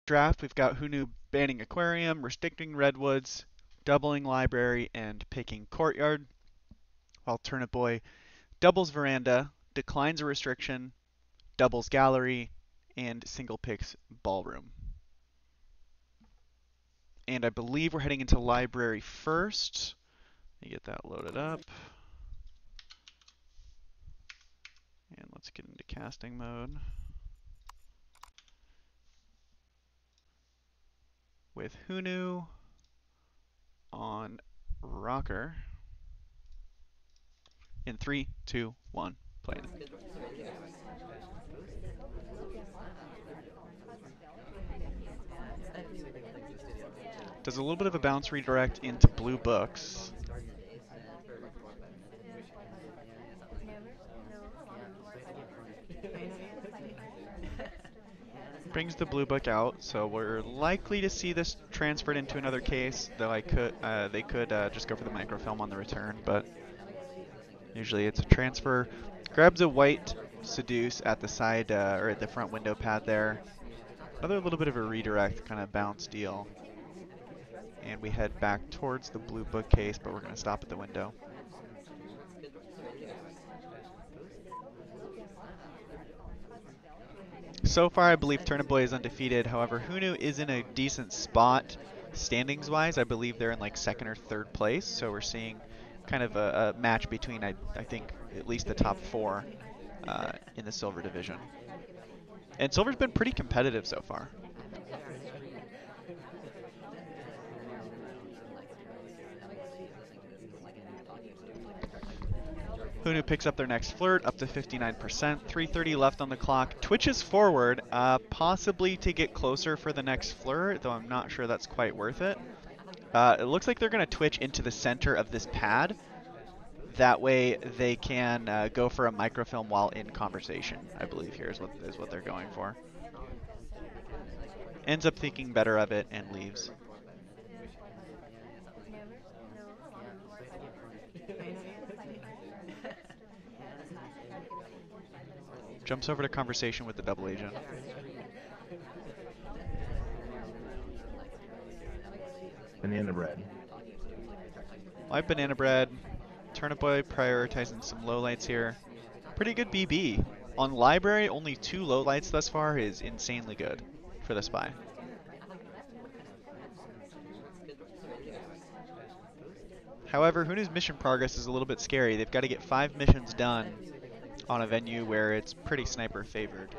draft, we've got HuNu banning aquarium, restricting redwoods, doubling library, and picking courtyard, while Turnipboy doubles veranda, declines a restriction, doubles gallery, and single picks ballroom. And I believe we're heading into library first. Let me get that loaded up. And let's get into casting mode with HuNu on rocker. In 3, 2, 1, play it. Does a little bit of a bounce redirect into blue books. Brings the blue book out, so we're likely to see this transferred into another case, though they could just go for the microfilm on the return, but usually it's a transfer. Grabs a white seduce at the side, or at the front window pad there. Another little bit of a redirect kind of bounce deal. And we head back towards the blue bookcase, but we're going to stop at the window. So far, I believe Turnipboy is undefeated. However, HuNu is in a decent spot standings-wise. I believe they're in like second or third place. So we're seeing kind of a match between, I think, at least the top 4 in the silver division. And silver's been pretty competitive so far. HuNu picks up their next flirt, up to 59%. 3:30 left on the clock. Twitches forward, possibly to get closer for the next flirt, though I'm not sure that's quite worth it. It looks like they're going to twitch into the center of this pad. That way they can go for a microfilm while in conversation, I believe here is what they're going for. Ends up thinking better of it and leaves. Jumps over to conversation with the double agent. Banana bread. Live banana bread. Turnipboy prioritizing some lowlights here. Pretty good BB. On library, only 2 lowlights thus far is insanely good for the spy. However, HuNu's mission progress is a little bit scary. They've got to get 5 missions done on a venue where it's pretty sniper favored.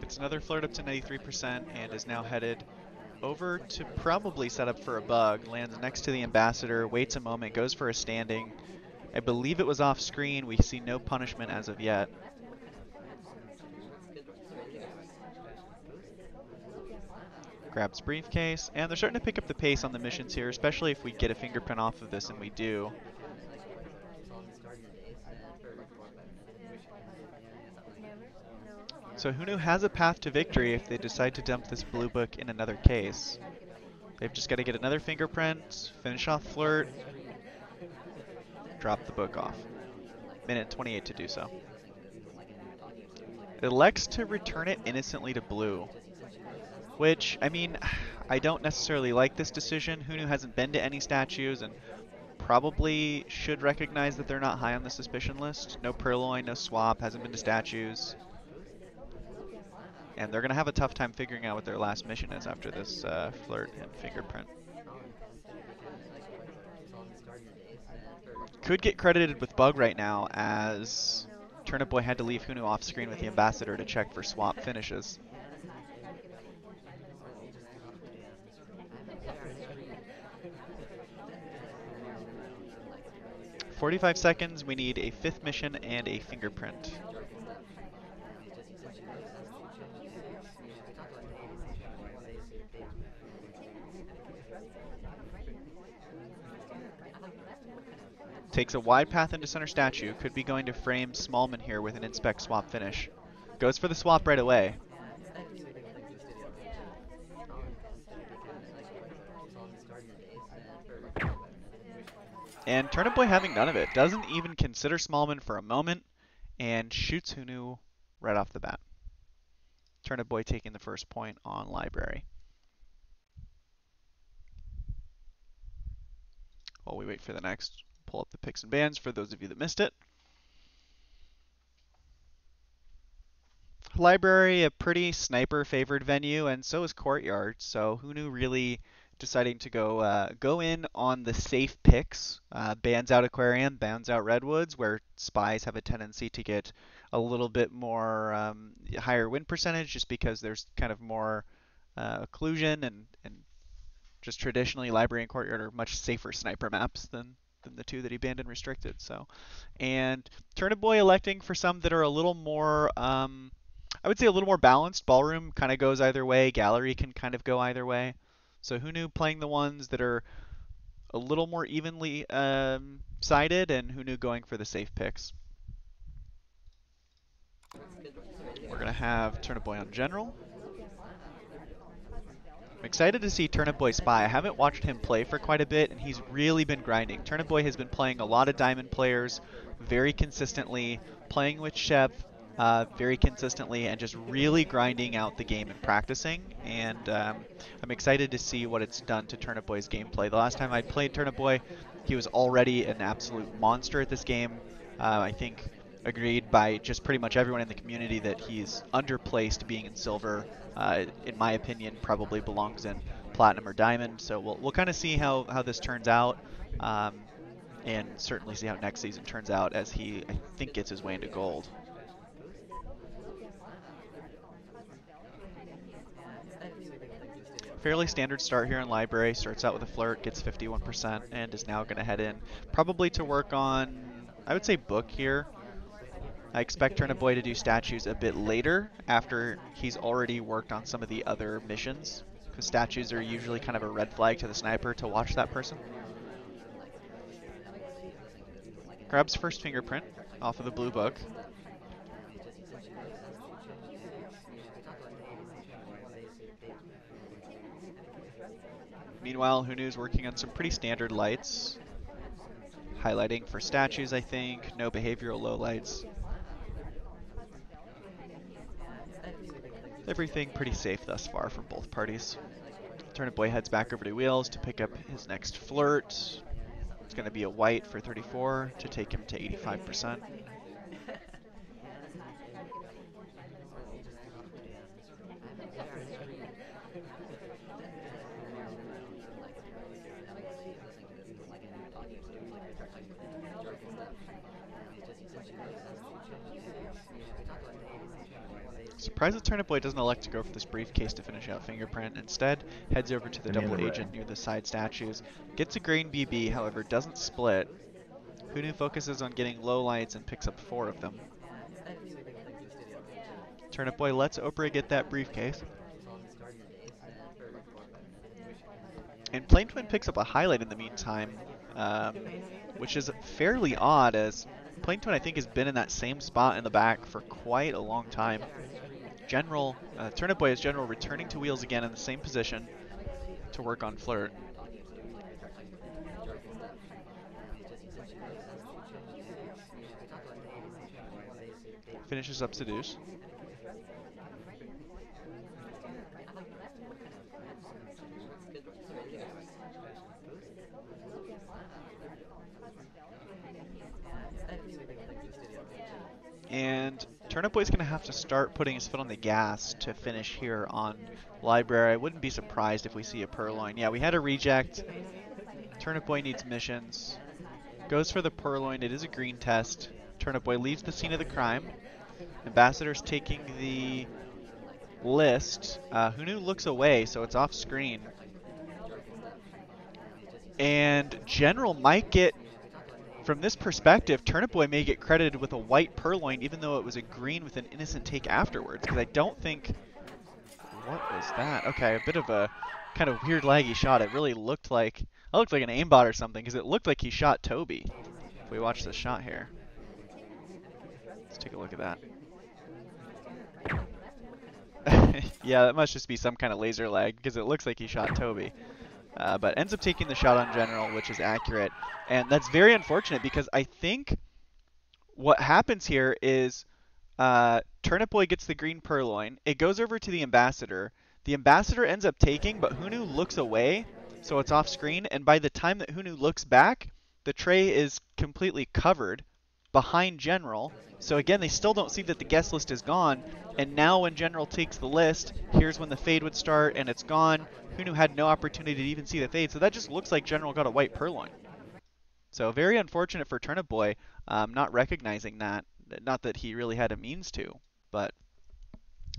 It's another flirt up to 93% and is now headed over to probably set up for a bug. Lands next to the ambassador, waits a moment, goes for a standing. I believe it was off screen. We see no punishment as of yet. Grabs briefcase, and they're starting to pick up the pace on the missions here, especially if we get a fingerprint off of this, and we do. So HuNu has a path to victory if they decide to dump this blue book in another case. They've just got to get another fingerprint, finish off flirt, drop the book off. Minute 28 to do so. It elects to return it innocently to blue, which, I mean, I don't necessarily like this decision. HuNu hasn't been to any statues and probably should recognize that they're not high on the suspicion list. No purloin, no swap, hasn't been to statues. And they're going to have a tough time figuring out what their last mission is after this flirt and fingerprint. Could get credited with bug right now, as Turnipboy had to leave HuNu off screen with the ambassador to check for swap finishes. "45 seconds, we need a 5th mission and a fingerprint." Takes a wide path into center statue. Could be going to frame Smallman here with an inspect swap finish. Goes for the swap right away. And Turnipboy having none of it. Doesn't even consider Smallman for a moment and shoots HuNu right off the bat. Turnipboy taking the first point on Library. While we wait for the next, pull up the picks and bans for those of you that missed it. Library, a pretty sniper-favored venue, and so is Courtyard. So HuNu really deciding to go in on the safe picks. Bans out Aquarium, bans out Redwoods, where spies have a tendency to get a little bit more higher win percentage, just because there's kind of more occlusion and just traditionally Library and Courtyard are much safer sniper maps than the two that he banned and restricted. So, and Turnipboy electing for some that are a little more I would say a little more balanced. Ballroom kind of goes either way. Gallery can kind of go either way. So HuNu playing the ones that are a little more evenly sided, and HuNu going for the safe picks. We're going to have Turnipboy on general. I'm excited to see Turnipboy Spy. I haven't watched him play for quite a bit, and he's really been grinding. Turnipboy has been playing a lot of Diamond players very consistently, playing with Shep very consistently, and just really grinding out the game and practicing. And I'm excited to see what it's done to Turnipboy's gameplay. The last time I played Turnipboy, he was already an absolute monster at this game. I think agreed by just pretty much everyone in the community that he's underplaced being in silver. In my opinion, probably belongs in platinum or diamond. So we'll kind of see how this turns out, and certainly see how next season turns out as he, I think, gets his way into gold. Fairly standard start here in Library. Starts out with a flirt, gets 51%, and is now going to head in probably to work on, I would say, book here. I expect Turnipboy to do statues a bit later after he's already worked on some of the other missions, because statues are usually kind of a red flag to the sniper to watch that person. Grabs first fingerprint off of the blue book. Meanwhile, HuNu's working on some pretty standard lights. Highlighting for statues, I think. No behavioral lowlights. Everything pretty safe thus far from both parties. Turnipboy heads back over to Wheels to pick up his next flirt. It's going to be a white for 34 to take him to 85%. Surprised that Turnipboy doesn't elect to go for this briefcase to finish out fingerprint. Instead, heads over to the double agent near the side statues. Gets a green BB, however, doesn't split. HuNu focuses on getting low lights and picks up 4 of them. Turnipboy lets Oprah get that briefcase. And Plain Twin picks up a highlight in the meantime, which is fairly odd, as Plain Twin I think has been in that same spot in the back for quite a long time. General, Turnipboy is General returning to Wheels again in the same position to work on flirt. Finishes up Seduce. And Turnipboy's going to have to start putting his foot on the gas to finish here on Library. I wouldn't be surprised if we see a Purloin. Yeah, we had a reject. Turnipboy needs missions. Goes for the Purloin. It is a green test. Turnipboy leaves the scene of the crime. Ambassador's taking the list. HuNu looks away, so it's off screen. And General might get, from this perspective, Turnipboy may get credited with a white Purloin, even though it was a green with an innocent take afterwards, because I don't think... What was that? Okay, a bit of a kind of weird laggy shot. It really looked like... It looked like an aimbot or something, because it looked like he shot Toby. If we watch the shot here. Let's take a look at that. Yeah, that must just be some kind of laser lag because it looks like he shot Toby. But ends up taking the shot on General, which is accurate. And that's very unfortunate because I think what happens here is Turnipboy gets the green purloin. It goes over to the ambassador. The ambassador ends up taking, but HuNu looks away, so it's off screen. And by the time that HuNu looks back, the tray is completely covered behind General. So again, they still don't see that the guest list is gone. And now when General takes the list, here's when the fade would start, and it's gone. HuNu had no opportunity to even see the fade, so that just looks like General got a white purloin. So very unfortunate for Turnipboy, not recognizing that. Not that he really had a means to, but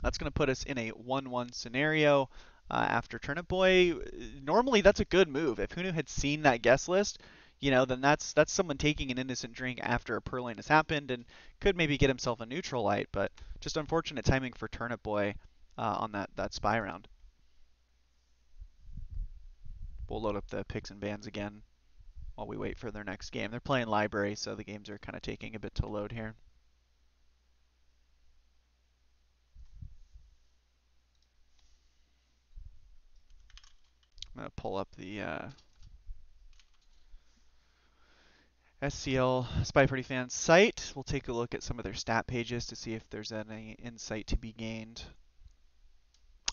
that's going to put us in a 1-1 scenario after Turnipboy. Normally, that's a good move. If HuNu had seen that guest list, then that's someone taking an innocent drink after a purloin has happened and could maybe get himself a neutral light, but just unfortunate timing for Turnipboy on that spy round. We'll load up the picks and bans again while we wait for their next game. They're playing library, so the games are kind of taking a bit to load here. I'm going to pull up the SCL SpyParty fans site. We'll take a look at some of their stat pages to see if there's any insight to be gained.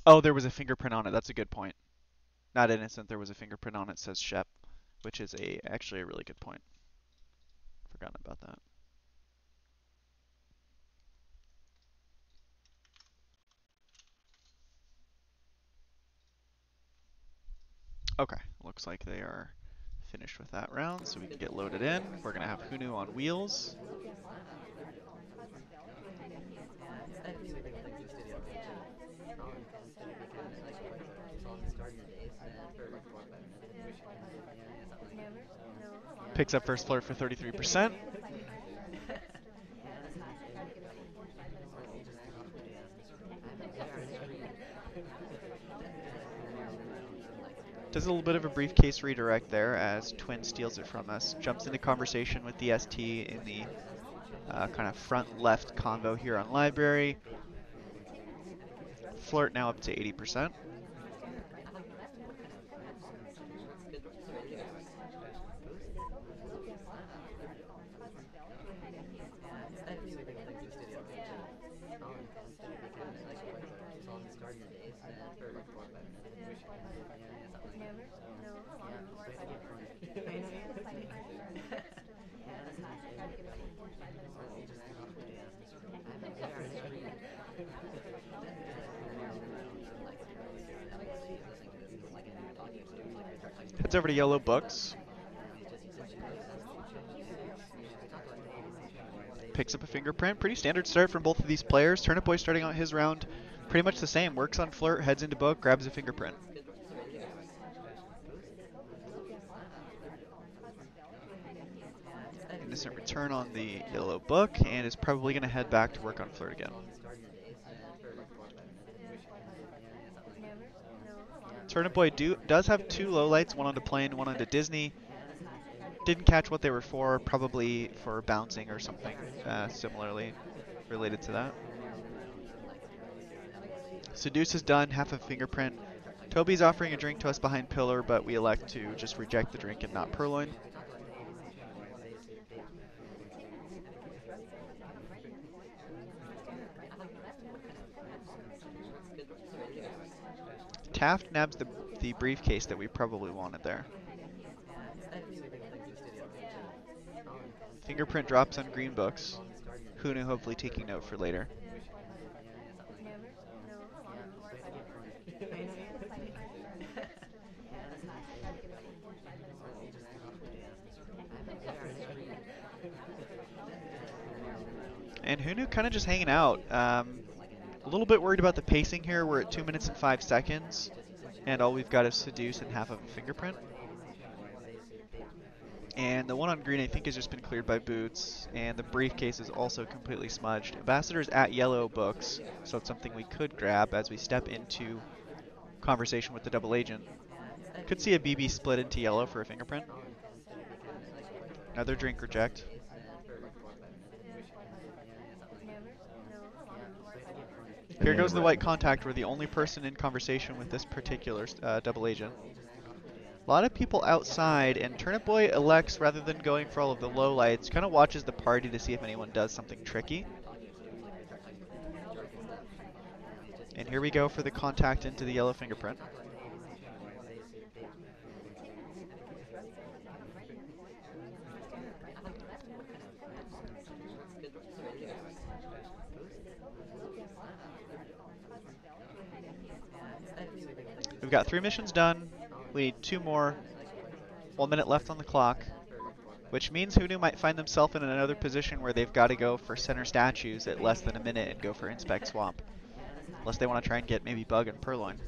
Oh, there was a fingerprint on it. That's a good point. Not innocent. There was a fingerprint on it, says Shep, which is actually a really good point. Forgotten about that. Okay, looks like they are finished with that round, so we can get loaded in. We're going to have HuNu on wheels. Picks up first flirt for 33%. Does a little bit of a briefcase redirect there as Twin steals it from us. Jumps into conversation with the ST in the kind of front left convo here on library. Flirt now up to 80%. Heads over to yellow books. Picks up a fingerprint. Pretty standard start from both of these players. Turnipboy starting out his round pretty much the same. Works on flirt, heads into book, grabs a fingerprint. Innocent return on the yellow book and is probably going to head back to work on flirt again. Turnipboy does have two lowlights, one onto plane, one onto Disney. Didn't catch what they were for, probably for bouncing or something similarly related to that. Seduce is done, half a fingerprint. Toby's offering a drink to us behind pillar, but we elect to just reject the drink and not purloin. Taft nabs the briefcase that we probably wanted there. Fingerprint drops on green books. HuNu hopefully taking note for later. And HuNu kind of just hanging out. A little bit worried about the pacing here. We're at 2 minutes and 5 seconds. And all we've got is Seduce and half of a fingerprint. And the one on green I think has just been cleared by Boots. And the briefcase is also completely smudged. Ambassador's at yellow books, so it's something we could grab as we step into conversation with the double agent. Could see a BB split into yellow for a fingerprint. Another drink reject. And Here the goes the underbred. white contact. We're the only person in conversation with this particular double agent. A lot of people outside, and Turnipboy elects, rather than going for all of the low lights, kind of watches the party to see if anyone does something tricky. And here we go for the contact into the yellow fingerprint. We've got 3 missions done. We need 2 more. 1 minute left on the clock, which means HuNu might find themselves in another position where they've got to go for center statues at less than a minute and go for Inspect Swamp. Unless they want to try and get maybe Bug and Purloin.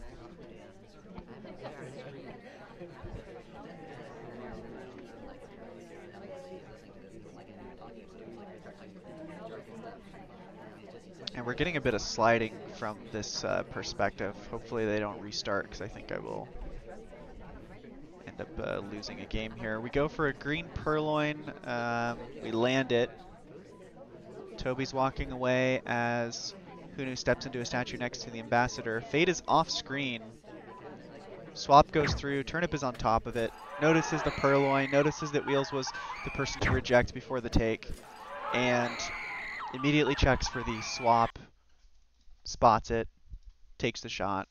And we're getting a bit of sliding from this perspective. Hopefully they don't restart, because I think I will end up losing a game here. We go for a green Purloin. We land it. Toby's walking away as HuNu steps into a statue next to the Ambassador. Fade is off screen. Swap goes through. Turnip is on top of it. Notices the Purloin. Notices that Wheels was the person to reject before the take. And immediately checks for the swap. Spots it. Takes the shot.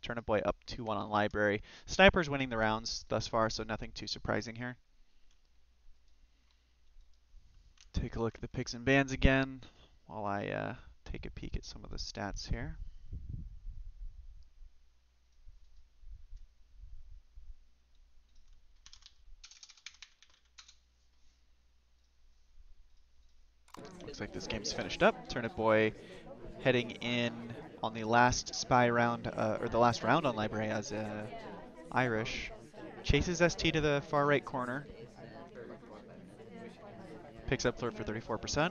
Turnipboy up 2-1 on Library. Sniper's winning the rounds thus far, so nothing too surprising here. Take a look at the picks and bans again while I take a peek at some of the stats here. Looks like this game's finished up. Turnipboy heading in on the last spy round, or the last round on Library as Irish. Chases ST to the far right corner. Picks up Flirt for 34%.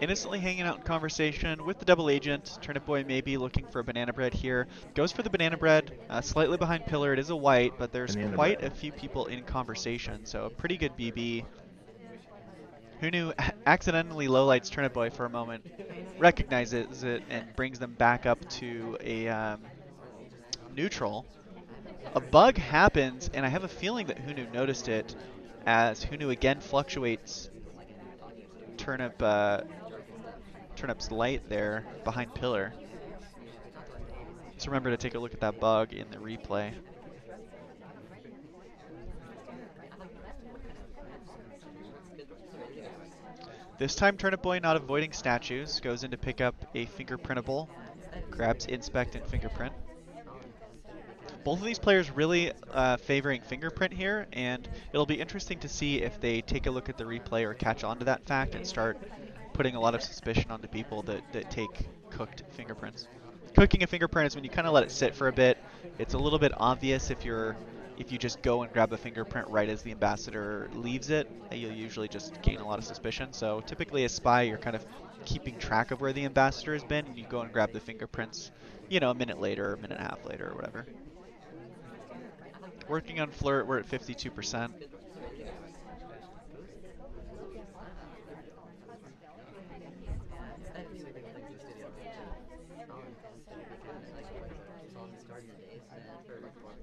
Innocently hanging out in conversation with the double agent. Turnipboy may be looking for a banana bread here. Goes for the banana bread, slightly behind pillar. It is a white, but there's quite a few people in conversation, so a pretty good BB. HuNu accidentally lowlights Turnipboy for a moment, recognizes it, and brings them back up to a neutral. A bug happens, and I have a feeling that HuNu noticed it, as HuNu again fluctuates Turnip's light there behind pillar. Just remember to take a look at that bug in the replay. This time Turnipboy not avoiding statues, goes in to pick up a fingerprintable, grabs Inspect and Fingerprint. Both of these players really favoring Fingerprint here, and it'll be interesting to see if they take a look at the replay or catch on to that fact and start putting a lot of suspicion onto people that take cooked fingerprints. Cooking a fingerprint is when you kind of let it sit for a bit. It's a little bit obvious if you just go and grab a fingerprint right as the ambassador leaves it. You'll usually just gain a lot of suspicion. So typically as spy, you're kind of keeping track of where the ambassador has been, and you go and grab the fingerprints, you know, a minute later, a minute and a half later, or whatever. Working on Flirt, we're at 52%.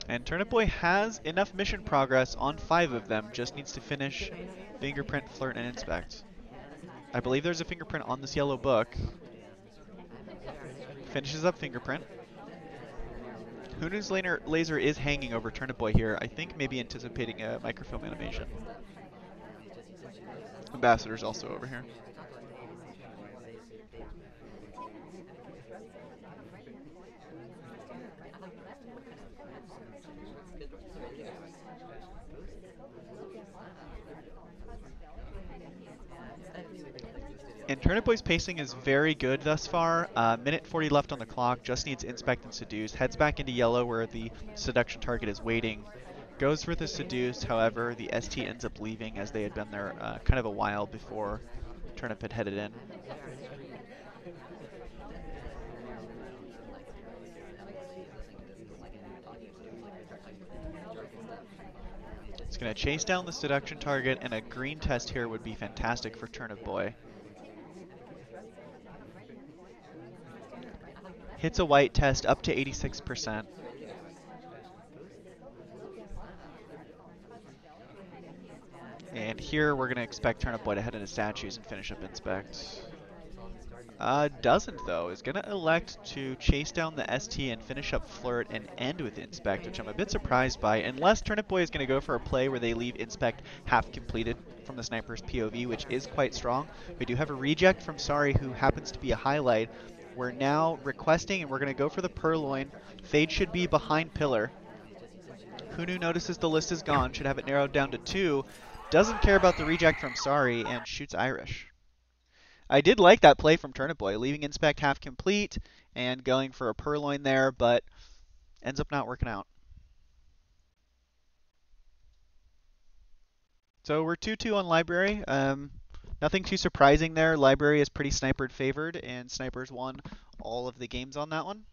And Turnipboy has enough mission progress on 5 of them, just needs to finish Fingerprint, Flirt, and Inspect. I believe there's a fingerprint on this yellow book. Finishes up Fingerprint. HuNu's laser is hanging over Turnipboy here, I think maybe anticipating a microfilm animation. Ambassador's also over here. And Turnipboy's pacing is very good thus far. Minute 40 left on the clock, just needs Inspect and Seduce. Heads back into yellow where the seduction target is waiting. Goes for the Seduce, however, the ST ends up leaving as they had been there kind of a while before Turnip had headed in. It's going to chase down the seduction target, and a green test here would be fantastic for Turnipboy. Hits a white test up to 86%. And here we're going to expect Turnipboy to head into statues and finish up Inspect. Doesn't though. Is going to elect to chase down the ST and finish up Flirt and end with Inspect, which I'm a bit surprised by, unless Turnipboy is going to go for a play where they leave Inspect half completed from the sniper's POV, which is quite strong. We do have a reject from Sorry, who happens to be a highlight. We're now requesting, and we're going to go for the Purloin. Fade should be behind Pillar. HuNu notices the list is gone, should have it narrowed down to 2. Doesn't care about the reject from Sorry, and shoots Irish. I did like that play from Turnipboy, leaving Inspect half complete and going for a Purloin there, but ends up not working out. So we're 2-2 on Library. Nothing too surprising there. Library is pretty snipered favored, and Snipers won all of the games on that one.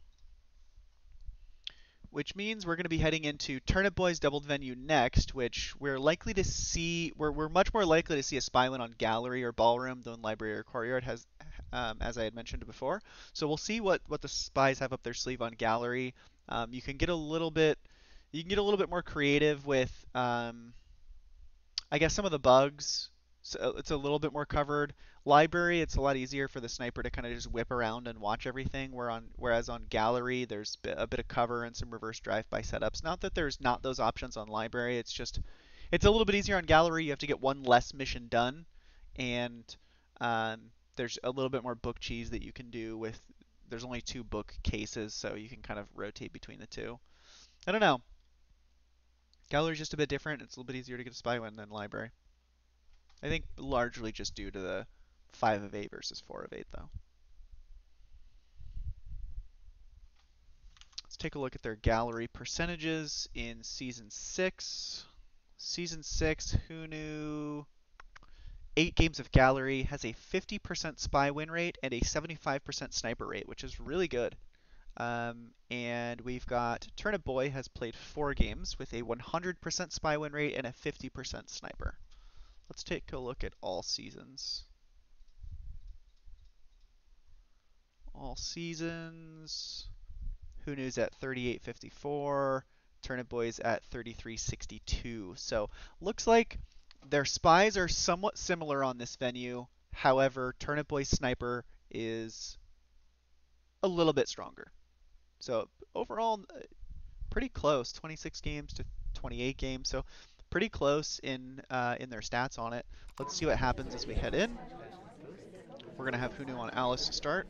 Which means we're going to be heading into Turnipboy's doubled venue next, which we're likely to see. We're much more likely to see a spy win on Gallery or Ballroom than Library or Courtyard has, as I had mentioned before. So we'll see what the spies have up their sleeve on Gallery. You can get a little bit more creative with, I guess, some of the bugs. So it's a little bit more covered. Library, it's a lot easier for the sniper to kind of just whip around and watch everything. Whereas on Gallery, there's a bit of cover and some reverse drive-by setups. Not that there's not those options on Library. It's a little bit easier on Gallery. You have to get one less mission done, and there's a little bit more book cheese that you can do with. There's only 2 book cases, so you can kind of rotate between the 2. I don't know. Gallery's just a bit different. It's a little bit easier to get a spy win than Library. I think largely just due to the 5 of 8 versus 4 of 8, though. Let's take a look at their Gallery percentages in Season 6. Season 6, HuNu, 8 games of Gallery, has a 50% spy win rate and a 75% sniper rate, which is really good. And we've got Turnipboy has played 4 games with a 100% spy win rate and a 50% sniper. Let's take a look at all seasons. All seasons. HuNu's at 38.54. Turnipboy's at 33.62. So looks like their spies are somewhat similar on this venue. However, Turnipboy's sniper is a little bit stronger. So overall, pretty close. 26 games to 28 games. So pretty close in their stats on it. Let's see what happens as we head in. We're going to have HuNu on Alice to start.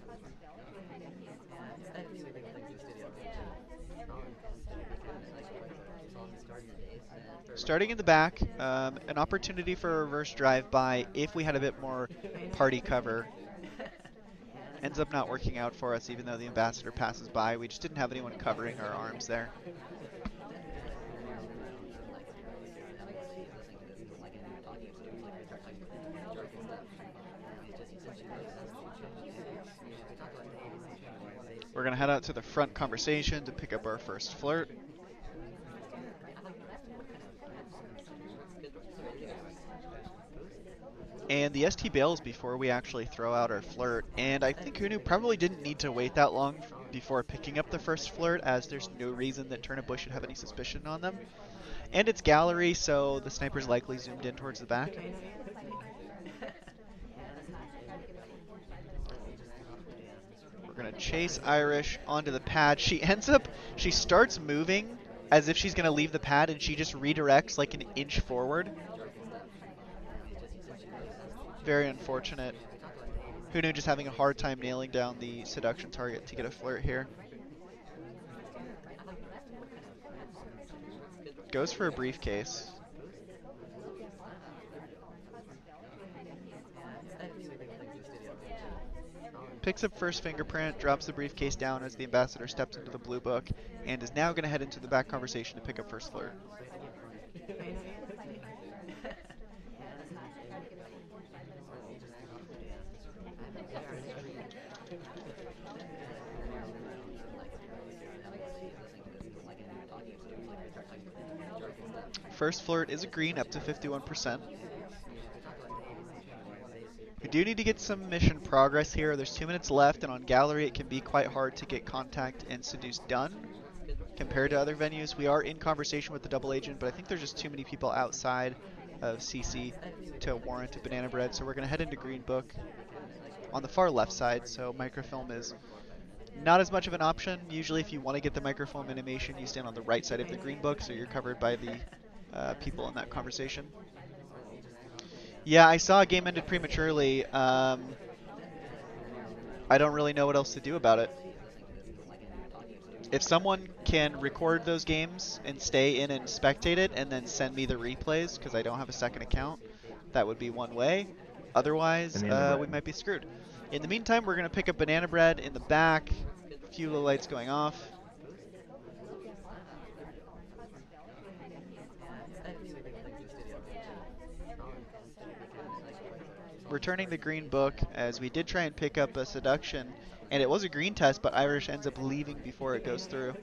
Starting in the back, an opportunity for a reverse drive-by if we had a bit more party cover. Ends up not working out for us, even though the ambassador passes by. We just didn't have anyone covering our arms there. We're going to head out to the front conversation to pick up our first flirt. And the ST bails before we actually throw out our flirt. And I think HuNu probably didn't need to wait that long before picking up the first flirt, as there's no reason that Turnipboy should have any suspicion on them. And it's Gallery, so the sniper's likely zoomed in towards the back. We're going to chase Irish onto the pad. She starts moving as if she's going to leave the pad, and she just redirects like an inch forward. Very unfortunate. HuNu just having a hard time nailing down the seduction target to get a flirt here. Goes for a briefcase. Picks up first fingerprint, drops the briefcase down as the ambassador steps into the blue book, and is now going to head into the back conversation to pick up first flirt. First flirt is a green up to 51%. We do need to get some mission progress here. There's 2 minutes left, and on gallery it can be quite hard to get contact and seduce done compared to other venues. We are in conversation with the double agent, but I think there's just too many people outside of CC to warrant a banana bread, so we're going to head into green book on the far left side, so microfilm is not as much of an option. Usually if you want to get the microfilm animation, you stand on the right side of the green book, so you're covered by the people in that conversation. Yeah, I saw a game ended prematurely. I don't really know what else to do about it. If someone can record those games and stay in and spectate it and then send me the replays, because I don't have a second account, that would be one way. Otherwise, we might be screwed. In the meantime, we're going to pick up banana bread in the back. A few little lights going off. Returning the green book, as we did try and pick up a seduction, and it was a green test, but Irish ends up leaving before it goes through.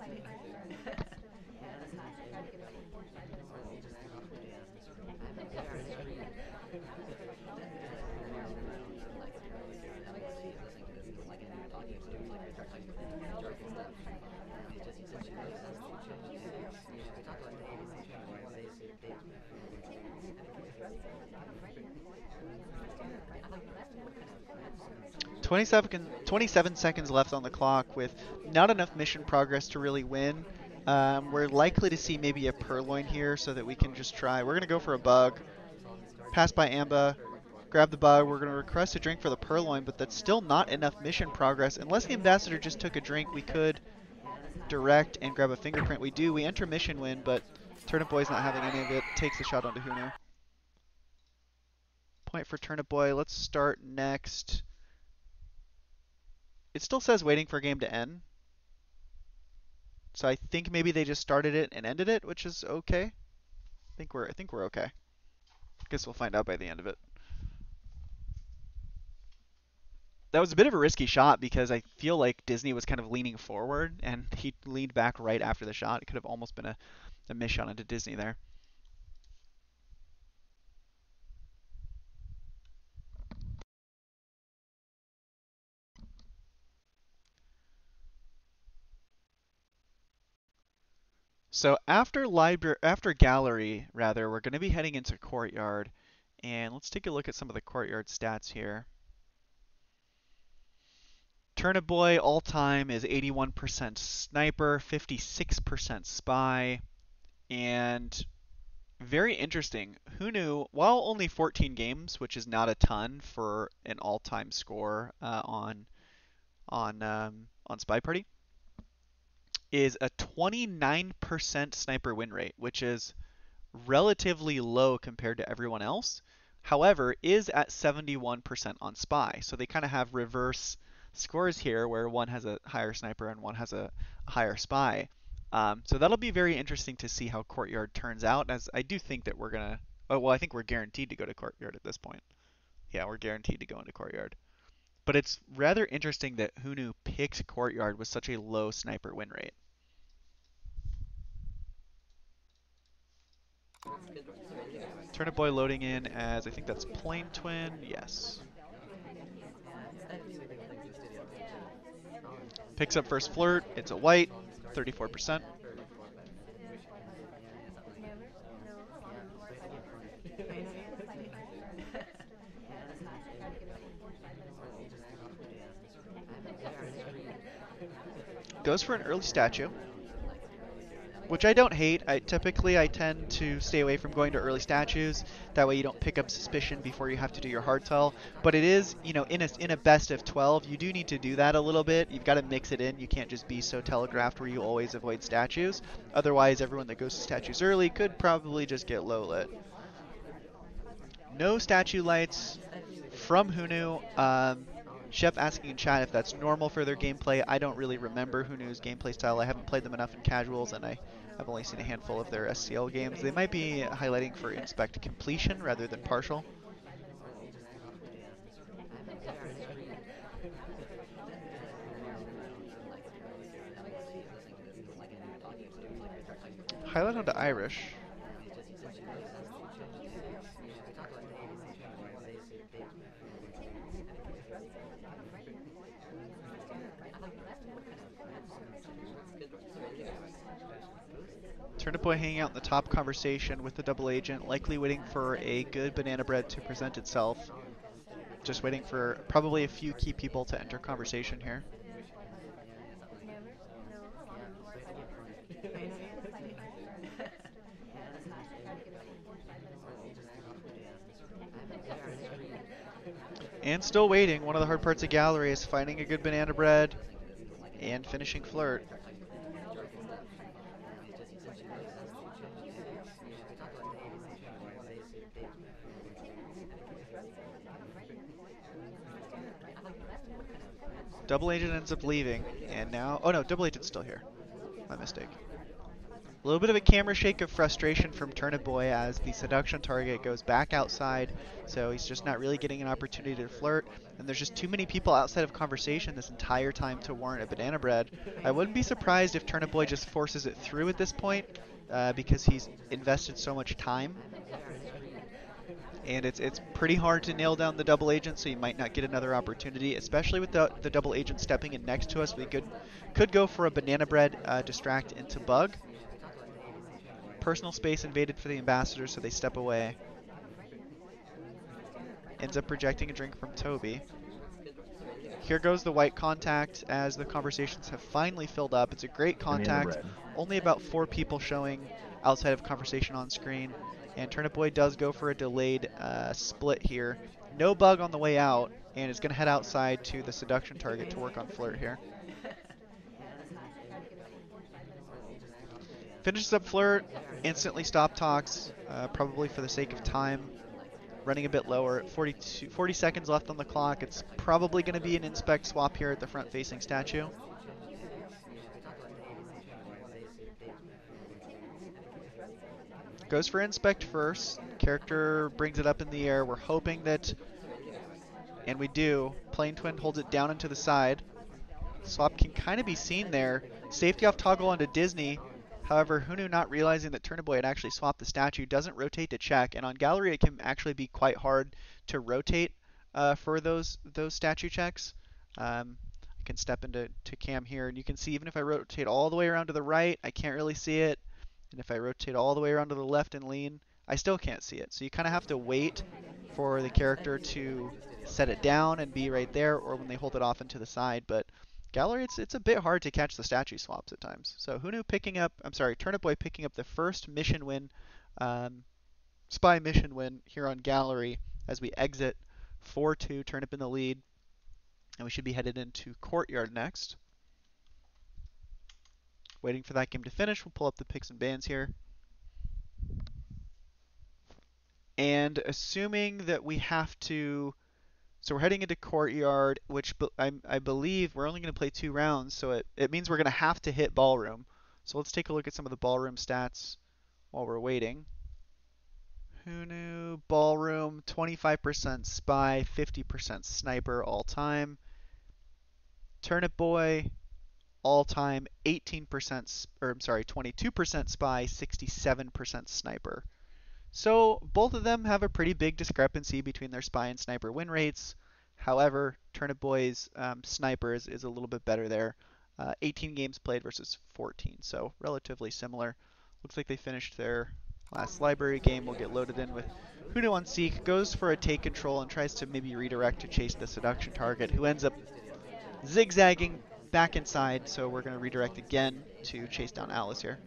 Twenty-seven seconds left on the clock with not enough mission progress to really win. We're likely to see maybe a purloin here so that we can just try. We're going to go for a bug. Pass by Amba. Grab the bug. We're going to request a drink for the purloin, but that's still not enough mission progress. Unless the ambassador just took a drink, we could direct and grab a fingerprint. We do. We enter mission win, but Turnipboy's not having any of it. Takes a shot onto HuNu. Point for Turnipboy. Let's start next. It still says waiting for a game to end. So I think maybe they just started it and ended it, which is okay. I think we're okay. Guess we'll find out by the end of it. That was a bit of a risky shot because I feel like Disney was kind of leaning forward and he leaned back right after the shot. It could have almost been a miss shot into Disney there. So after gallery, rather, we're going to be heading into courtyard, and let's take a look at some of the courtyard stats here. Turnipboy all time is 81% sniper, 56% spy, and very interesting. HuNu, while only 14 games, which is not a ton for an all-time score on SpyParty, is a 29% sniper win rate, which is relatively low compared to everyone else. However, is at 71% on spy. So they kind of have reverse scores here where one has a higher sniper and one has a higher spy. So that'll be very interesting to see how courtyard turns out, as I do think that we're going to, oh, well, I think we're guaranteed to go to courtyard at this point. Yeah, we're guaranteed to go into courtyard. But it's rather interesting that HuNu picked courtyard with such a low sniper win rate. Turnipboy loading in as, I think that's Plane Twin, yes. Picks up first flirt, it's a white, 34%. Goes for an early statue, which I don't hate. Typically I tend to stay away from going to early statues. That way you don't pick up suspicion before you have to do your hard tell. But it is, you know, in a best of 12, you do need to do that a little bit. You've got to mix it in. You can't just be so telegraphed where you always avoid statues. Otherwise, everyone that goes to statues early could probably just get low lit. No statue lights from HuNu. Chef asking in chat if that's normal for their gameplay. I don't really remember HuNu's gameplay style. I haven't played them enough in casuals, and I've only seen a handful of their SCL games. They might be highlighting for inspect completion rather than partial. Highlight onto Irish. Turnipboy hanging out in the top conversation with the double agent, likely waiting for a good banana bread to present itself. Just waiting for probably a few key people to enter conversation here. And still waiting. One of the hard parts of Gallery is finding a good banana bread and finishing flirt. Double agent ends up leaving, and now, oh no, double agent's still here. My mistake. A little bit of a camera shake of frustration from Turnipboy as the seduction target goes back outside, so he's just not really getting an opportunity to flirt. And there's just too many people outside of conversation this entire time to warrant a banana bread. I wouldn't be surprised if Turnipboy just forces it through at this point, because he's invested so much time. And it's pretty hard to nail down the double agent, so you might not get another opportunity, especially with the double agent stepping in next to us. We could go for a banana bread distract into bug. Personal space invaded for the ambassador, so they step away. Ends up rejecting a drink from Toby. Here goes the white contact as the conversations have finally filled up. It's a great contact. Only about 4 people showing outside of conversation on screen. And Turnipboy does go for a delayed split here. No bug on the way out, and is going to head outside to the seduction target to work on flirt here. Finishes up flirt, instantly stop talks, probably for the sake of time. Running a bit lower, 40 seconds left on the clock. It's probably going to be an inspect swap here at the front-facing statue. Goes for inspect first. Character brings it up in the air. We're hoping that, and we do, Plane Twin holds it down into the side. Swap can kind of be seen there. Safety off toggle onto Disney. However, HuNu, not realizing that Turnipboy had actually swapped the statue, doesn't rotate to check. And on Gallery, it can actually be quite hard to rotate for those statue checks. I can step into cam here, and you can see even if I rotate all the way around to the right, I can't really see it. And if I rotate all the way around to the left and lean, I still can't see it. So you kind of have to wait for the character to set it down and be right there, or when they hold it off into the side. But Gallery, it's a bit hard to catch the statue swaps at times. So Turnipboy picking up the first mission win, spy mission win here on Gallery as we exit 4-2, Turnip in the lead. And we should be headed into Courtyard next. Waiting for that game to finish. We'll pull up the picks and bans here. And assuming that we have to, so we're heading into Courtyard, which I believe we're only going to play 2 rounds, so it means we're going to have to hit Ballroom. So let's take a look at some of the Ballroom stats while we're waiting. HuNu, Ballroom, 25% Spy, 50% Sniper all time. Turnipboy, all time 22% Spy, 67% Sniper. So both of them have a pretty big discrepancy between their Spy and Sniper win rates. However, Turnipboy's Sniper is a little bit better there. 18 games played versus 14, so relatively similar. Looks like they finished their last library game. We'll get loaded in with HuNu on Seek, goes for a take control and tries to maybe redirect to chase the seduction target, who ends up zigzagging back inside, so we're going to redirect again to chase down Alice here.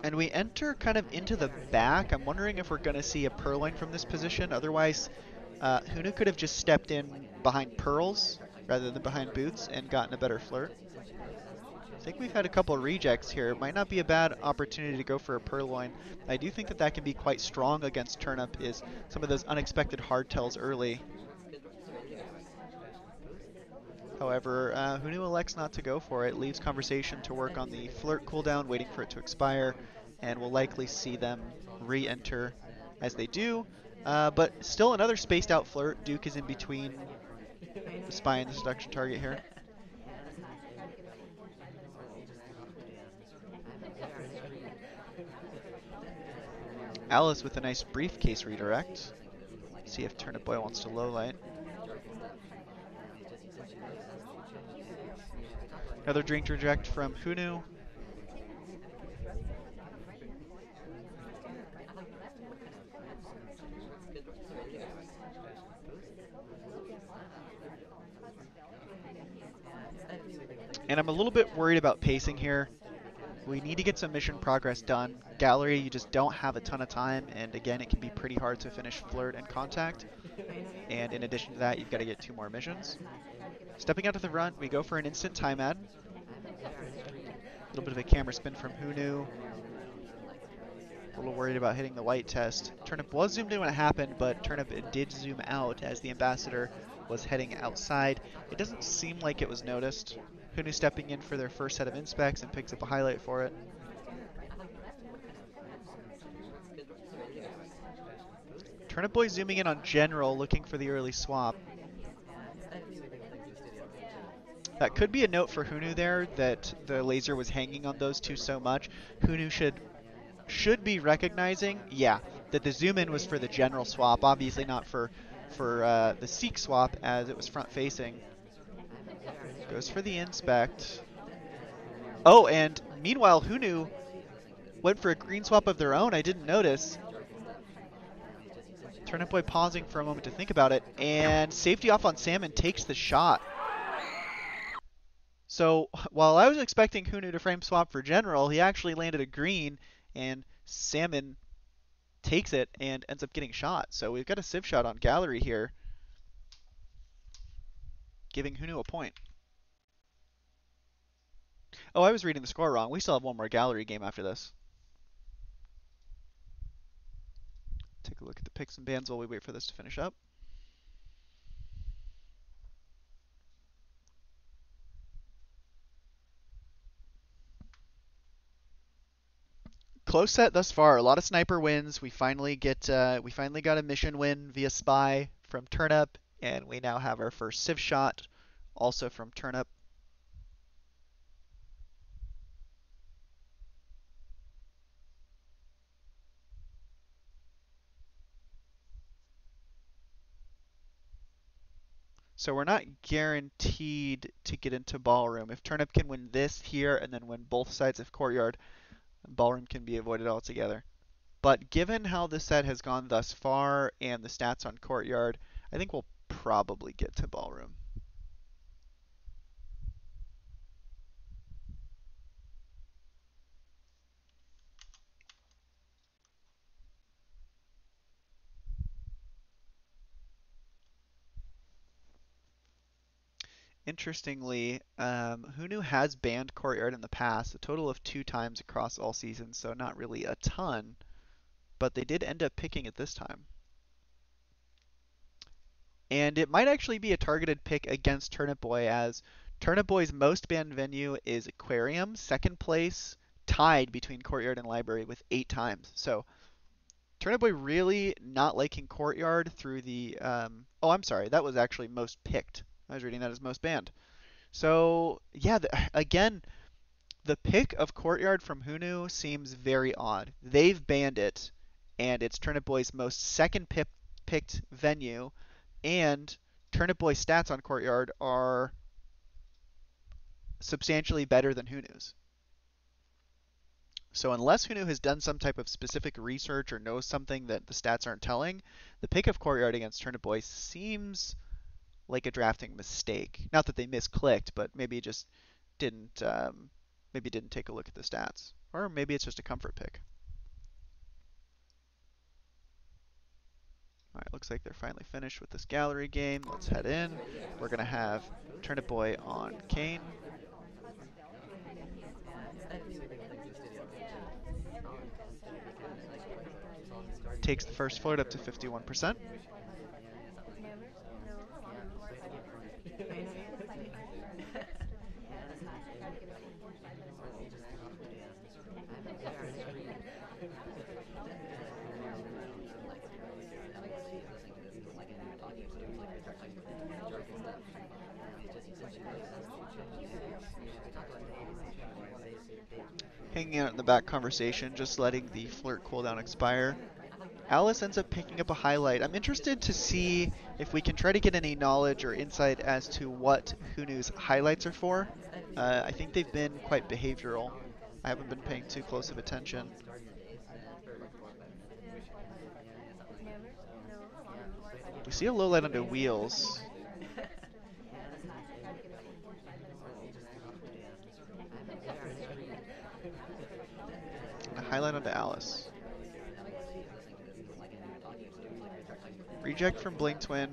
And we enter kind of into the back. I'm wondering if we're going to see a Purloin from this position. Otherwise, HuNu could have just stepped in behind Pearls rather than behind Boots and gotten a better flirt. I think we've had a couple of rejects here. It might not be a bad opportunity to go for a purloin. I do think that that can be quite strong against Turnip, is some of those unexpected hardtails early. However, HuNu elects not to go for it, leaves conversation to work on the flirt cooldown, waiting for it to expire, and we'll likely see them re-enter as they do. But still another spaced out flirt. Duke is in between the spy and the seduction target here. Alice with a nice briefcase redirect. See if Turnipboy wants to lowlight. Another drink reject from HuNu. And I'm a little bit worried about pacing here. We need to get some mission progress done. Gallery, you just don't have a ton of time, and again, it can be pretty hard to finish Flirt and Contact. And in addition to that, you've got to get 2 more missions. Stepping out to the front, we go for an instant time ad. A little bit of a camera spin from HuNu. A little worried about hitting the white test. Turnip was zoomed in when it happened, but Turnip did zoom out as the ambassador was heading outside. It doesn't seem like it was noticed. HuNu stepping in for their first set of inspects and picks up a highlight for it. Turnipboy zooming in on General, looking for the early swap. That could be a note for HuNu there, that the laser was hanging on those two so much. HuNu should be recognizing, yeah, that the zoom in was for the General swap, obviously not for the Seek swap, as it was front facing. Goes for the inspect. Oh, and meanwhile, HuNu went for a green swap of their own. I didn't notice. Turnipboy pausing for a moment to think about it, and safety off on Salmon takes the shot. So while I was expecting HuNu to frame swap for General, he actually landed a green, and Salmon takes it and ends up getting shot. So we've got a civ shot on Gallery here, giving HuNu a point. Oh, I was reading the score wrong. We still have one more Gallery game after this. Take a look at the picks and bans while we wait for this to finish up. Close set thus far. A lot of sniper wins. We finally got a mission win via spy from Turnip, and we now have our first civ shot, also from Turnip. So we're not guaranteed to get into Ballroom. If Turnip can win this here and then win both sides of Courtyard, Ballroom can be avoided altogether. But given how the set has gone thus far and the stats on Courtyard, I think we'll probably get to Ballroom. Interestingly, HuNu has banned Courtyard in the past, a total of 2 times across all seasons, so not really a ton, but they did end up picking it this time. And it might actually be a targeted pick against Turnipboy, as Turnipboy's most banned venue is Aquarium, second place, tied between Courtyard and Library with 8 times. So Turnipboy really not liking Courtyard through the, oh, I'm sorry, that was actually most picked. I was reading that as most banned. So yeah, again, the pick of Courtyard from HuNu seems very odd. They've banned it, and it's Turnipboy's most second picked venue, and Turnipboy's stats on Courtyard are substantially better than HuNu's. So unless HuNu has done some type of specific research or knows something that the stats aren't telling, the pick of Courtyard against Turnipboy seems like a drafting mistake. Not that they misclicked, but maybe it just didn't take a look at the stats. Or maybe it's just a comfort pick. Alright, looks like they're finally finished with this gallery game. Let's head in. We're going to have Turnipboy on Kane. takes the first float up to 51%. Hanging out in the back conversation, just letting the flirt cooldown expire. Alice ends up picking up a highlight. I'm interested to see if we can try to get any knowledge or insight as to what HuNu's highlights are for. I think they've been quite behavioral. I haven't been paying too close of attention. We see a low light onto Wheels. And a highlight onto Alice. Reject from Bling Twin.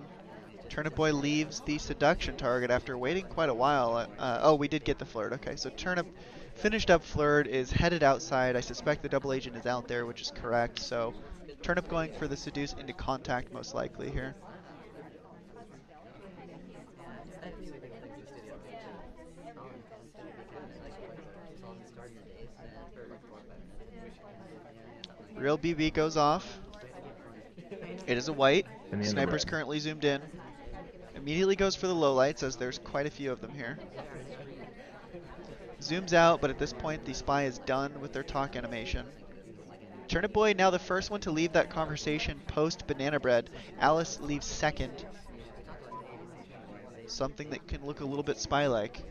Turnipboy leaves the seduction target after waiting quite a while. Oh, we did get the flirt. Okay, so Turnip finished up flirt, is headed outside. I suspect the double agent is out there, which is correct. So Turnip going for the seduce into contact most likely here. Real BB goes off. It is a white. Sniper's currently zoomed in. Immediately goes for the lowlights, as there's quite a few of them here. Zooms out, but at this point the spy is done with their talk animation. Turnipboy now the first one to leave that conversation post Banana Bread. Alice leaves second. Something that can look a little bit spy-like.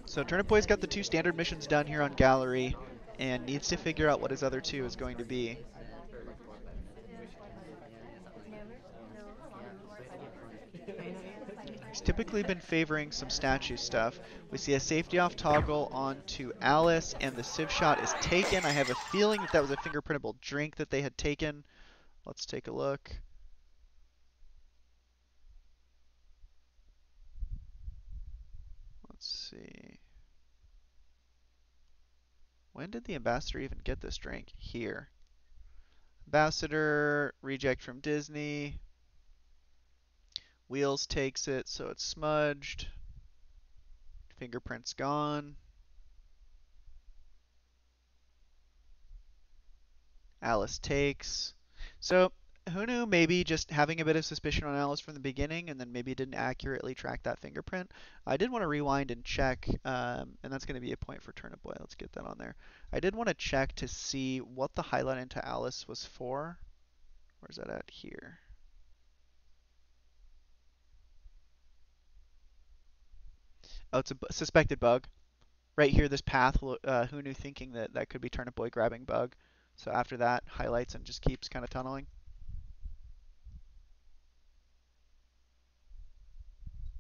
So Turnipboy's got the 2 standard missions done here on Gallery and needs to figure out what his other 2 is going to be. He's typically been favoring some statue stuff. We see a safety off toggle onto Alice, and the Civ shot is taken. I have a feeling that that was a fingerprintable drink that they had taken. Let's take a look. Let's see. When did the ambassador even get this drink? Here. Ambassador, reject from Disney. Wheels takes it, so it's smudged. Fingerprints gone. Alice takes. So HuNu maybe just having a bit of suspicion on Alice from the beginning, and then maybe didn't accurately track that fingerprint. I did want to rewind and check, and that's going to be a point for Turnipboy. Let's get that on there. I did want to check to see what the highlight into Alice was for. Where's that at? Here. Oh, it's a suspected bug. Right here, this path, HuNu thinking that that could be Turnipboy grabbing bug. So after that, highlights and just keeps kind of tunneling.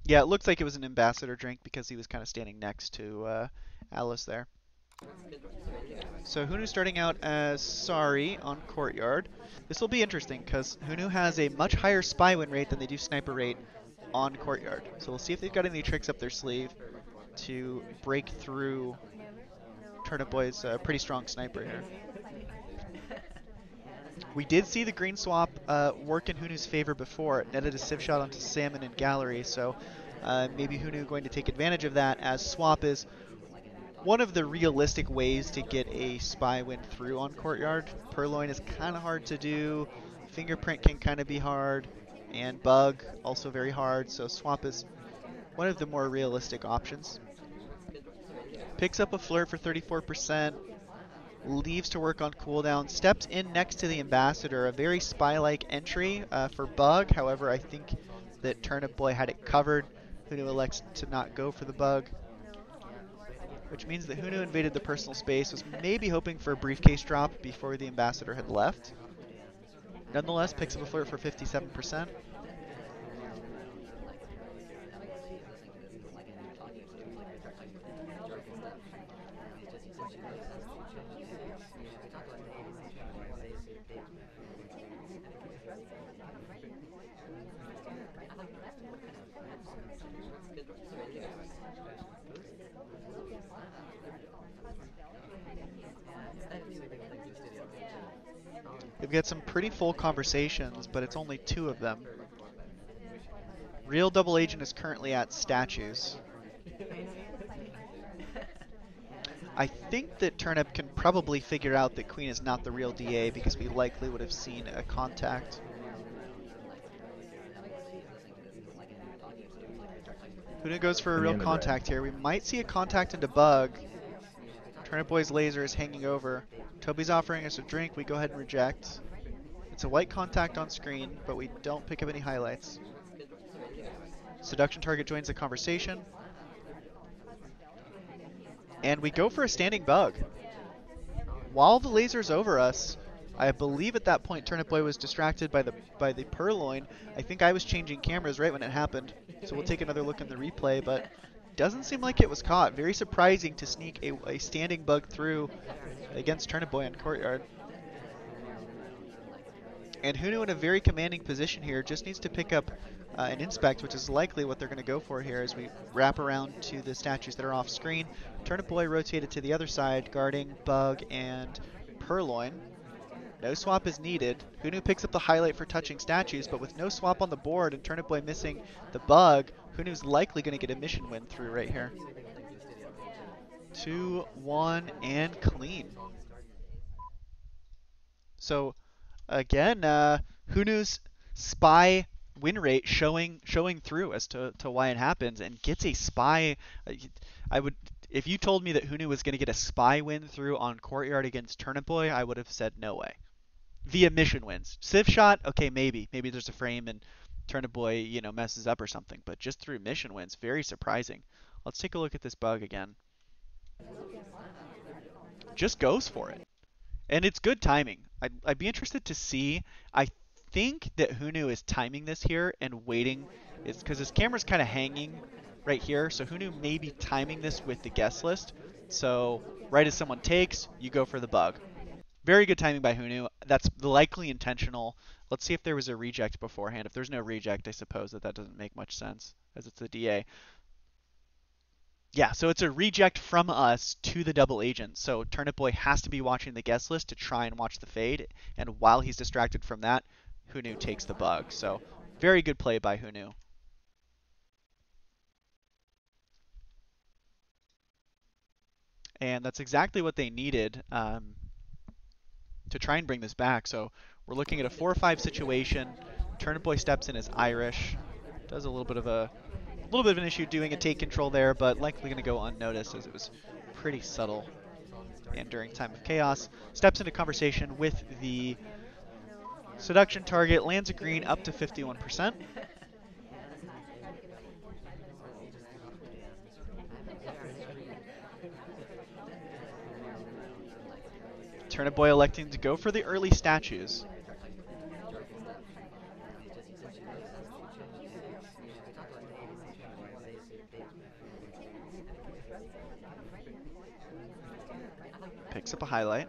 Yeah, it looks like it was an ambassador drink because he was kind of standing next to Alice there. So HuNu starting out as Sorry on Courtyard. This will be interesting because HuNu has a much higher spy win rate than they do sniper rate on Courtyard. So we'll see if they've got any tricks up their sleeve to break through Turnipboy's pretty strong sniper here. We did see the green swap work in HuNu's favor before. It netted a Civ shot onto Salmon and Gallery, so maybe HuNu going to take advantage of that, as swap is one of the realistic ways to get a spy win through on Courtyard. Purloin is kind of hard to do, Fingerprint can kind of be hard, and Bug also very hard, so swap is one of the more realistic options. Picks up a flirt for 34%. Leaves to work on cooldown, steps in next to the ambassador, a very spy-like entry for Bug. However, I think that Turnipboy had it covered. HuNu elects to not go for the Bug, which means that HuNu invaded the personal space, was maybe hoping for a briefcase drop before the ambassador had left. Nonetheless, picks up a flirt for 57%. We've got some pretty full conversations, but it's only 2 of them. Real double agent is currently at statues. I think that Turnip can probably figure out that Queen is not the real DA because we likely would have seen a contact. HuNu goes for a real contact here. We might see a contact into Bug. Turnipboy's laser is hanging over. Toby's offering us a drink. We go ahead and reject. It's a white contact on screen, but we don't pick up any highlights. Seduction target joins the conversation. And we go for a standing Bug. While the laser's over us, I believe at that point Turnipboy was distracted by the purloin. I think I was changing cameras right when it happened. So we'll take another look in the replay, but doesn't seem like it was caught. Very surprising to sneak a standing Bug through against Turnipboy on Courtyard. And HuNu in a very commanding position here, just needs to pick up an inspect, which is likely what they're going to go for here as we wrap around to the statues that are off screen. Turnipboy rotated to the other side, guarding Bug and Purloin. No swap is needed. HuNu picks up the highlight for touching statues, but with no swap on the board and Turnipboy missing the Bug, HuNu's likely going to get a mission win through right here. 2, 1, and clean. So, again, HuNu's spy win rate showing through as to why it happens, and gets a spy. If you told me that HuNu was going to get a spy win through on Courtyard against Turnipboy, I would have said no way. Via mission wins. Civ shot, okay, maybe there's a frame and Turnipboy, messes up or something, but just through mission wins, very surprising. Let's take a look at this Bug again. Just goes for it. And it's good timing. I'd be interested to see. I think that HuNu is timing this here and waiting. It's because his camera's kind of hanging right here. So HuNu may be timing this with the guest list. So right as someone takes, you go for the Bug. Very good timing by HuNu. That's likely intentional. Let's see if there was a reject beforehand. If there's no reject, I suppose that doesn't make much sense as it's a DA. Yeah, so it's a reject from us to the double agent. So Turnipboy has to be watching the guest list to try and watch the fade. And while he's distracted from that, HuNu takes the Bug. So very good play by HuNu. And that's exactly what they needed to try and bring this back. So we're looking at a 4-5 situation. Turnipboy steps in as Irish. Does a little bit of an issue doing a take control there, but likely going to go unnoticed as it was pretty subtle. And during time of chaos, steps into conversation with the seduction target, lands a green up to 51%. Turnipboy electing to go for the early statues. Picks up a highlight.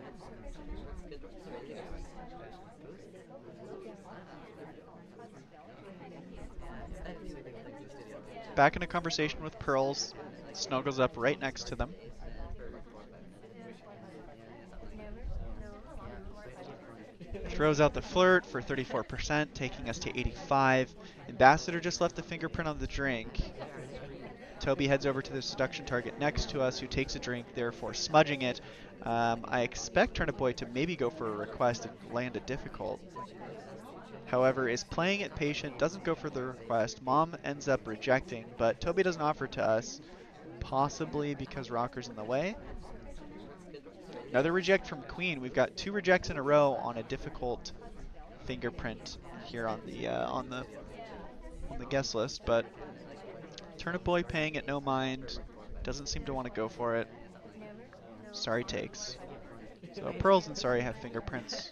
Back in a conversation with Pearls. Snuggles up right next to them. Throws out the flirt for 34%, taking us to 85. Ambassador just left the fingerprint on the drink. Toby heads over to the seduction target next to us, who takes a drink, therefore smudging it. I expect Turnipboy to maybe go for a request and land a difficult. However, is playing it patient, doesn't go for the request. Mom ends up rejecting, but Toby doesn't offer to us, possibly because Rocker's in the way. Another reject from Queen. We've got 2 rejects in a row on a difficult fingerprint here on the guest list, but Turnipboy paying it no mind, doesn't seem to want to go for it. Sorry takes. So Pearls and Sorry have fingerprints.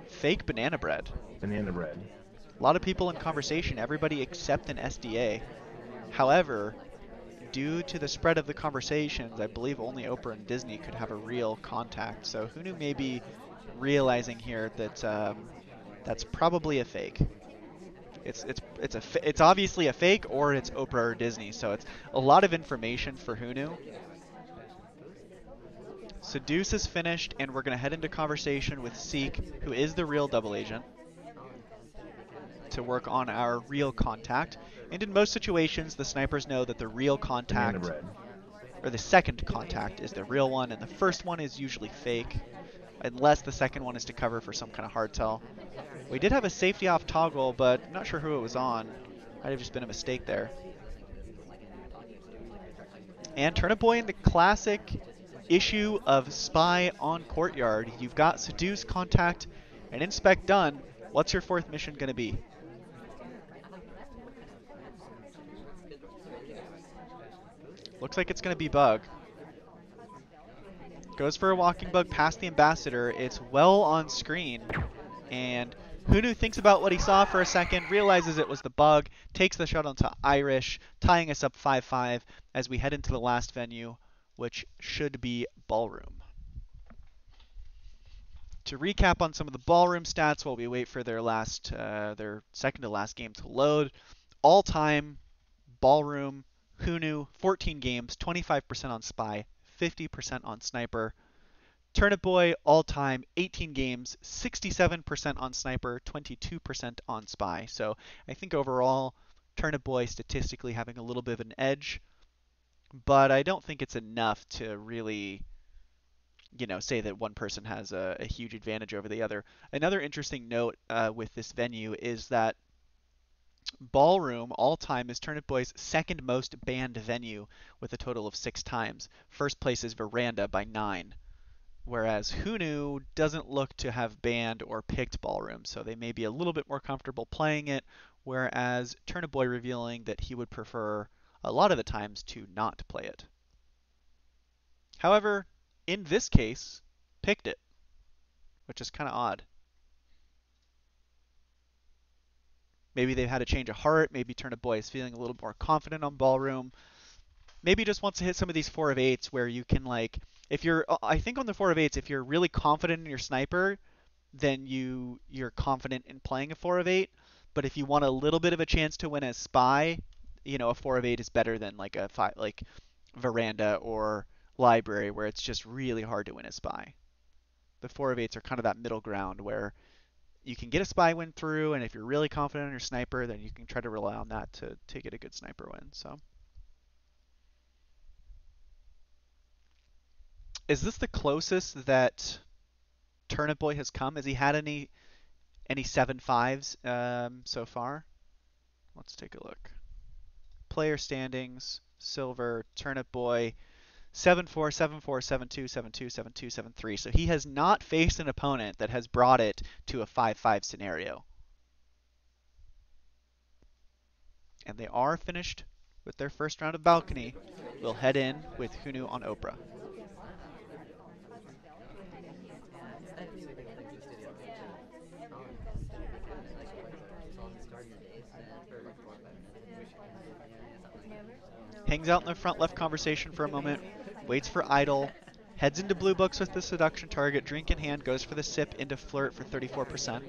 Fake banana bread. Banana bread. A lot of people in conversation, everybody except an SDA. However, due to the spread of the conversations, I believe only Oprah and Disney could have a real contact. So HuNu may be realizing here that that's probably a fake. It's obviously a fake, or it's Oprah or Disney. So it's a lot of information for HuNu. Seduce is finished, and we're going to head into conversation with Seek, who is the real double agent, to work on our real contact. And in most situations, the snipers know that the real contact, or the second contact, is the real one, and the first one is usually fake, unless the second one is to cover for some kind of hard tell. We did have a safety off toggle, but I'm not sure who it was on. Might have just been a mistake there. And Turnipboy in the classic issue of Spy on Courtyard. You've got Seduce, Contact, and Inspect done. What's your fourth mission going to be? Looks like it's going to be Bug. Goes for a walking bug past the Ambassador. It's well on screen. And HuNu thinks about what he saw for a second, realizes it was the bug, takes the shot onto Irish, tying us up 5-5 as we head into the last venue, which should be Ballroom. To recap on some of the Ballroom stats while we wait for their second to last game to load. All-time Ballroom, HuNu, 14 games, 25% on Spy, 50% on Sniper. Turnipboy, all-time, 18 games, 67% on Sniper, 22% on Spy. So I think overall, Turnipboy statistically having a little bit of an edge, but I don't think it's enough to really, say that one person has a huge advantage over the other. Another interesting note with this venue is that Ballroom, all-time, is Turnipboy's second most banned venue with a total of 6 times. First place is Veranda by 9. Whereas HuNu doesn't look to have banned or picked Ballroom, so they may be a little bit more comfortable playing it, whereas Turnipboy revealing that he would prefer a lot of the times to not play it. However, in this case, picked it, which is kind of odd. Maybe they've had a change of heart, maybe Turnipboy is feeling a little more confident on Ballroom. Maybe just wants to hit some of these 4 of 8s where you can I think on the 4 of 8s, if you're really confident in your sniper, then you're confident in playing a 4 of 8. But if you want a little bit of a chance to win as Spy, a 4 of 8 is better than like a 5, like Veranda or Library, where it's just really hard to win a Spy. The 4 of 8s are kind of that middle ground where you can get a Spy win through, and if you're really confident in your sniper, then you can try to rely on that to get a good sniper win. So. Is this the closest that Turnipboy has come? Has he had any 7-5s so far? Let's take a look. Player standings, Silver, Turnipboy, 7-4, 7-4, 7-2, 7-2, 7-2, 7-3. So he has not faced an opponent that has brought it to a 5-5 scenario. And they are finished with their first round of balcony. We'll head in with HuNu on Oprah. Hangs out in the front left conversation for a moment, waits for idle, heads into blue books with the seduction target, drink in hand, goes for the sip into flirt for 34%.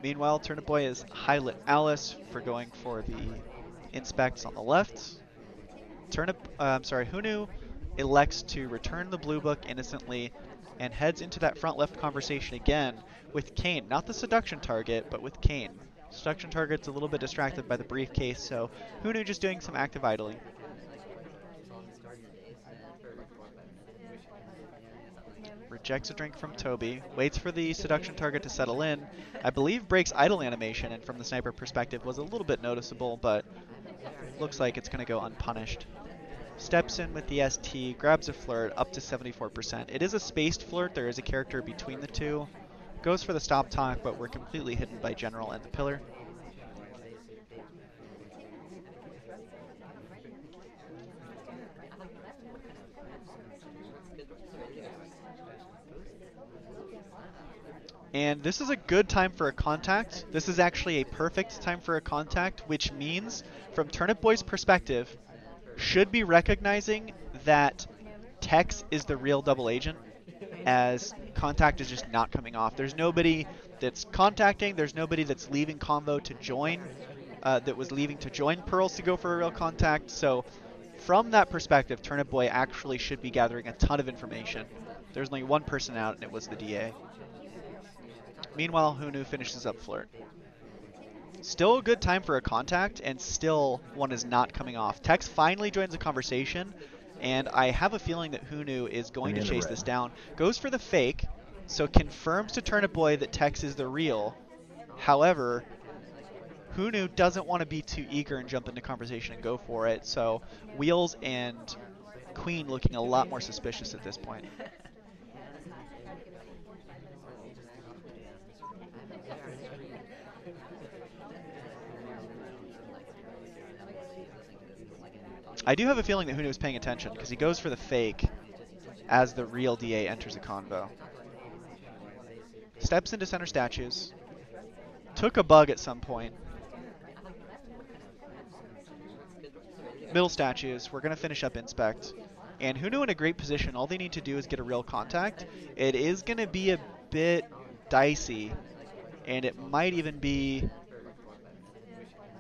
Meanwhile, Turnipboy is highlit Alice for going for the inspects on the left. HuNu elects to return the blue book innocently and heads into that front left conversation again with Kane. Not the seduction target, but with Kane. Seduction target's a little bit distracted by the briefcase, so HuNu just doing some active idling. Rejects a drink from Toby, waits for the seduction target to settle in. I believe breaks idle animation, and from the sniper perspective was a little bit noticeable, but looks like it's going to go unpunished. Steps in with the ST, grabs a flirt up to 74%. It is a spaced flirt, there is a character between the two. Goes for the stop talk, but we're completely hidden by General and the pillar. And this is a good time for a contact. This is actually a perfect time for a contact, which means, from Turnipboy's perspective, should be recognizing that Tex is the real double agent, as contact is just not coming off. There's nobody that's contacting. There's nobody that's leaving convo to join, that was leaving to join Pearls to go for a real contact. So from that perspective, Turnipboy actually should be gathering a ton of information. There's only one person out, and it was the DA. Meanwhile, HuNu finishes up Flirt. Still a good time for a contact, and still one is not coming off. Tex finally joins the conversation, and I have a feeling that HuNu is going to chase this down. Goes for the fake, so confirms to Turnipboy that Tex is the real. However, HuNu doesn't want to be too eager and jump into conversation and go for it, so Wheels and Queen looking a lot more suspicious at this point. I do have a feeling that HuNu is paying attention, because he goes for the fake as the real DA enters a convo. Steps into center statues. Took a bug at some point. Middle statues. We're going to finish up Inspect. And HuNu in a great position. All they need to do is get a real contact. It is going to be a bit dicey, and it might even be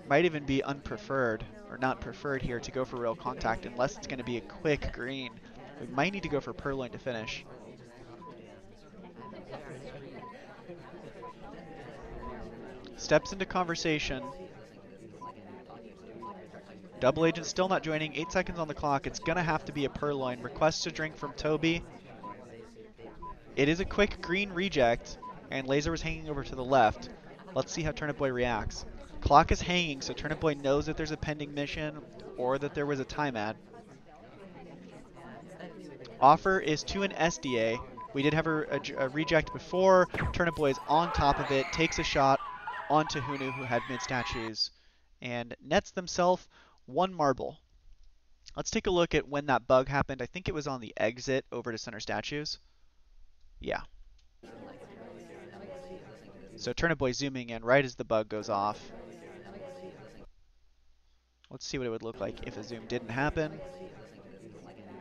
unpreferred, or not preferred here, to go for real contact unless it's going to be a quick green. We might need to go for Purloin to finish. Steps into conversation. Double agent still not joining. 8 seconds on the clock. It's going to have to be a Purloin. Requests a drink from Toby. It is a quick green reject, and Laser was hanging over to the left. Let's see how Turnipboy reacts. Clock is hanging, so Turnipboy knows that there's a pending mission or that there was a time ad. Offer is to an SDA. We did have a reject before. Turnipboy is on top of it, takes a shot onto HuNu, who had mid statues, and nets themselves 1 marble. Let's take a look at when that bug happened. I think it was on the exit over to center statues. Yeah. So Turnipboy zooming in right as the bug goes off. Let's see what it would look like if a zoom didn't happen.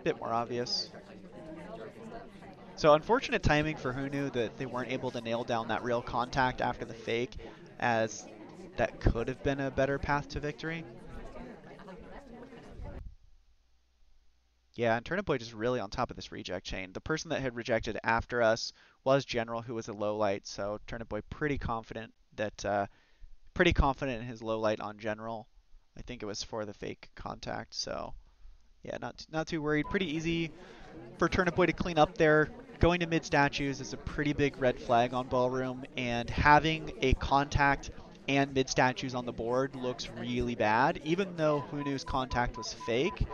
Bit more obvious. So unfortunate timing for HuNu that they weren't able to nail down that real contact after the fake, as that could have been a better path to victory. Yeah, and Turnipboy just really on top of this reject chain. The person that had rejected after us was General, who was a low light, so Turnipboy pretty confident in his low light on General. I think it was for the fake contact, so yeah, not too worried. Pretty easy for Turnipboy to clean up there. Going to mid statues is a pretty big red flag on Ballroom, and having a contact and mid statues on the board looks really bad. Even though HuNu's contact was fake,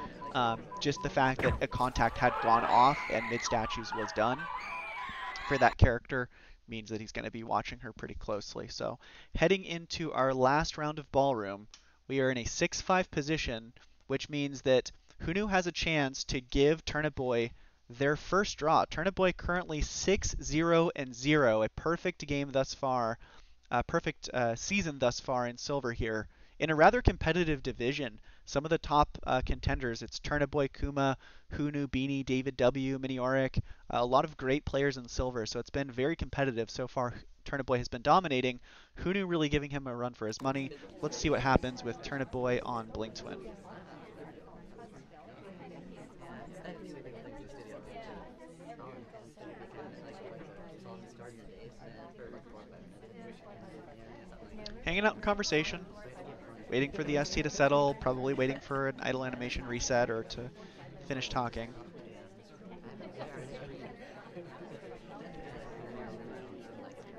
just the fact that a contact had gone off and mid statues was done for that character means that he's going to be watching her pretty closely. So heading into our last round of Ballroom, we are in a 6-5 position, which means that HuNu has a chance to give Turnipboy their first draw. Turnipboy currently 6-0-0, a perfect game thus far, a perfect season thus far in Silver here. In a rather competitive division, some of the top contenders, it's Turnipboy, Kuma, HuNu, Beanie, David W, Minioric, a lot of great players in Silver, so it's been very competitive so far. Turnipboy has been dominating. HuNu really giving him a run for his money. Let's see what happens with Turnipboy on Bling Twin. Hanging out in conversation, waiting for the ST to settle, probably waiting for an idle animation reset or to finish talking.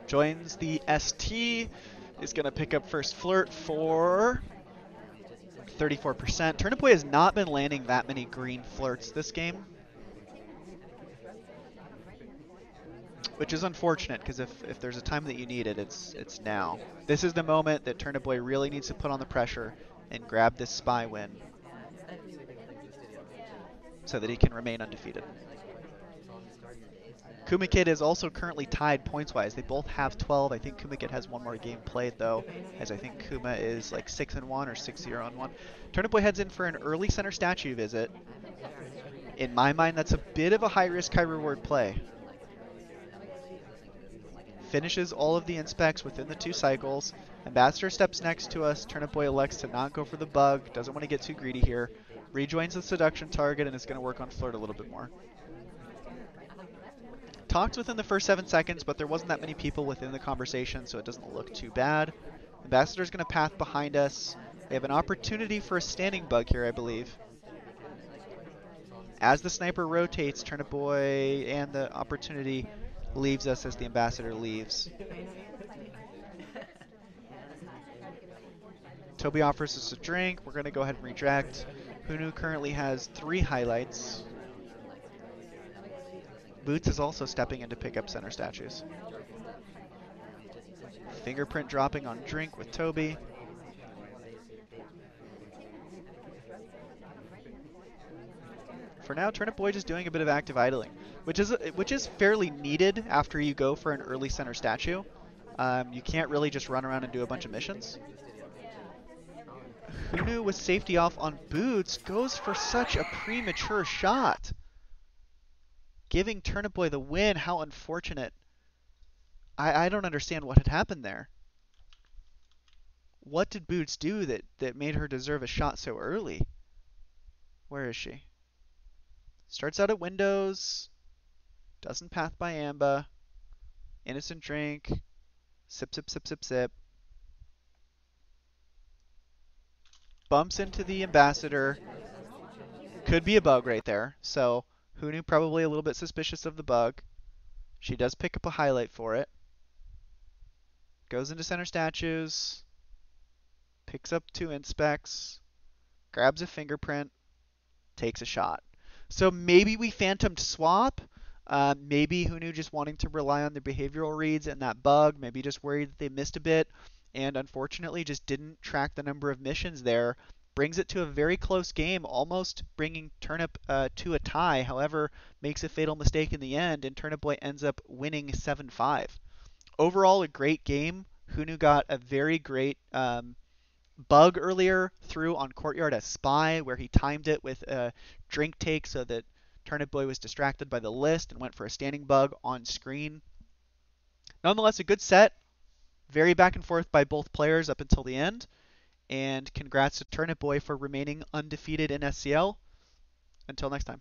Joins the ST, is going to pick up first Flirt for 34%. Turnipboy has not been landing that many green flirts this game, which is unfortunate, because if there's a time that you need it, it's now. This is the moment that Turnipboy really needs to put on the pressure and grab this spy win so that he can remain undefeated. Kumakid is also currently tied points-wise. They both have 12. I think Kumakid has one more game played, though, as I think Kuma is like 6-1 or 6-0-1. Turnipboy heads in for an early center statue visit. In my mind, that's a bit of a high risk, high reward play. Finishes all of the inspects within the 2 cycles. Ambassador steps next to us. Turnipboy elects to not go for the bug. Doesn't want to get too greedy here. Rejoins the seduction target and is going to work on flirt a little bit more. Talked within the first 7 seconds, but there wasn't that many people within the conversation, so it doesn't look too bad. Ambassador's going to path behind us. We have an opportunity for a standing bug here, I believe. As the sniper rotates, Turnipboy and the opportunity leaves us as the ambassador leaves. Toby offers us a drink. We're going to go ahead and reject. HuNu currently has 3 highlights. Boots is also stepping in to pick up center statues. Fingerprint dropping on drink with Toby. For now, Turnipboy just doing a bit of active idling, which is fairly needed after you go for an early center statue. You can't really just run around and do a bunch of missions. HuNu with safety off on Boots goes for such a premature shot. Giving Turnipboy the win, how unfortunate. I don't understand what had happened there. What did Boots do that made her deserve a shot so early? Where is she? Starts out at windows. Doesn't path by Amba. Innocent drink. Sip, sip, sip, sip, sip. Bumps into the ambassador. Could be a bug right there. So HuNu probably a little bit suspicious of the bug. She does pick up a highlight for it. Goes into center statues. Picks up 2 inspects. Grabs a fingerprint. Takes a shot. So maybe we phantomed swap. Maybe HuNu just wanting to rely on the behavioral reads and that bug. Maybe just worried that they missed a bit. And unfortunately just didn't track the number of missions there. Brings it to a very close game, almost bringing Turnip to a tie. However, makes a fatal mistake in the end, and Turnipboy ends up winning 7-5. Overall, a great game. HuNu got a very great bug earlier through on Courtyard as Spy, where he timed it with a drink take so that Turnipboy was distracted by the list and went for a standing bug on screen. Nonetheless, a good set. Very back and forth by both players up until the end. And congrats to Turnipboy for remaining undefeated in SCL. Until next time.